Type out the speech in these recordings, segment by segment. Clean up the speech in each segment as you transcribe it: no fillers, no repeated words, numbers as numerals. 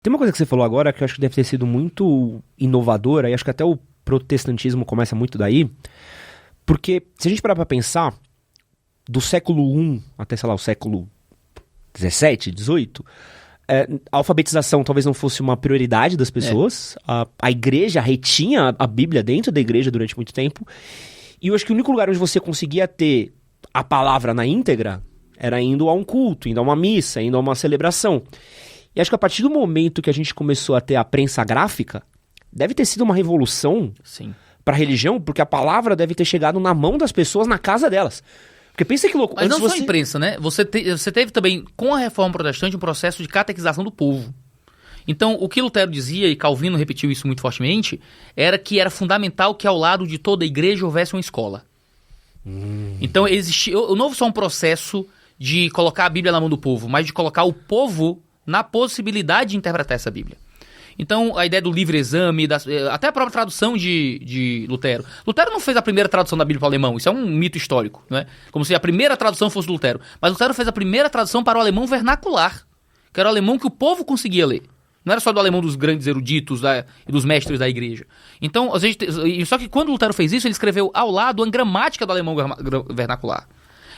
Tem uma coisa que você falou agora que eu acho que deve ter sido muito inovadora, e acho que até o protestantismo começa muito daí, porque se a gente parar pra pensar, do século I até, sei lá, o século XVII, XVIII, a alfabetização talvez não fosse uma prioridade das pessoas, a igreja retinha a Bíblia dentro da igreja durante muito tempo, e eu acho que o único lugar onde você conseguia ter a palavra na íntegra era indo a um culto, indo a uma missa, indo a uma celebração. E acho que a partir do momento que a gente começou a ter a prensa gráfica, deve ter sido uma revolução para a religião, porque a palavra deve ter chegado na mão das pessoas, na casa delas. Porque pensa que louco. Mas não só a imprensa, né? Você teve também, com a Reforma Protestante, um processo de catequização do povo. Então, o que Lutero dizia, e Calvino repetiu isso muito fortemente, era que era fundamental que ao lado de toda a igreja houvesse uma escola. Então, não houve só um processo de colocar a Bíblia na mão do povo, mas de colocar o povo na possibilidade de interpretar essa Bíblia. Então, a ideia do livre exame, até a própria tradução de Lutero. Lutero não fez a primeira tradução da Bíblia para o alemão, isso é um mito histórico, não é? Como se a primeira tradução fosse do Lutero. Mas Lutero fez a primeira tradução para o alemão vernacular, que era o alemão que o povo conseguia ler. Não era só do alemão dos grandes eruditos e dos mestres da igreja. Então, só que quando Lutero fez isso, ele escreveu ao lado a gramática do alemão vernacular.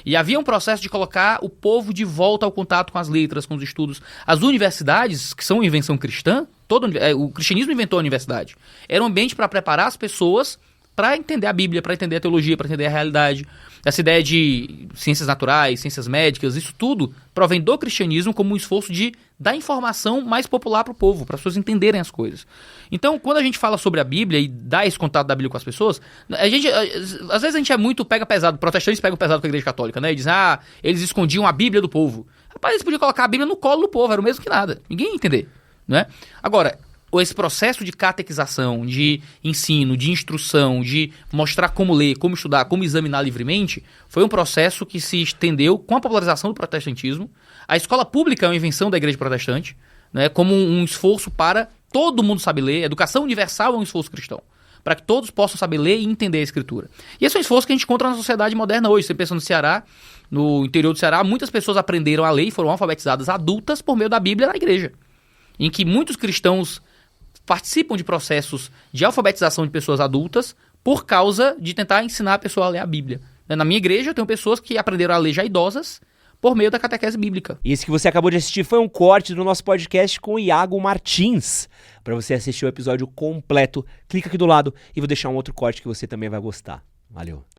E havia um processo de colocar o povo de volta ao contato com as letras, com os estudos. As universidades, que são uma invenção cristã, o cristianismo inventou a universidade. Era um ambiente para preparar as pessoas para entender a Bíblia, para entender a teologia, para entender a realidade. Essa ideia de ciências naturais, ciências médicas, isso tudo provém do cristianismo como um esforço de dar informação mais popular para o povo, para as pessoas entenderem as coisas. Então, quando a gente fala sobre a Bíblia e dá esse contato da Bíblia com as pessoas, às vezes a gente pega pesado, protestantes pegam pesado com a igreja católica, né? E dizem, eles escondiam a Bíblia do povo. Rapaz, eles podiam colocar a Bíblia no colo do povo, era o mesmo que nada. Ninguém ia entender, né? Agora, esse processo de catequização, de ensino, de instrução, de mostrar como ler, como estudar, como examinar livremente, foi um processo que se estendeu com a popularização do protestantismo. A escola pública é uma invenção da igreja protestante, né, como um esforço para todo mundo saber ler. A educação universal é um esforço cristão, para que todos possam saber ler e entender a escritura. E esse é um esforço que a gente encontra na sociedade moderna hoje. Você pensa no Ceará, no interior do Ceará, muitas pessoas aprenderam a ler e foram alfabetizadas adultas por meio da Bíblia na igreja, em que muitos cristãos participam de processos de alfabetização de pessoas adultas por causa de tentar ensinar a pessoa a ler a Bíblia. Na minha igreja eu tenho pessoas que aprenderam a ler já idosas por meio da catequese bíblica. E esse que você acabou de assistir foi um corte do nosso podcast com o Iago Martins. Para você assistir o episódio completo, clica aqui do lado e vou deixar um outro corte que você também vai gostar. Valeu!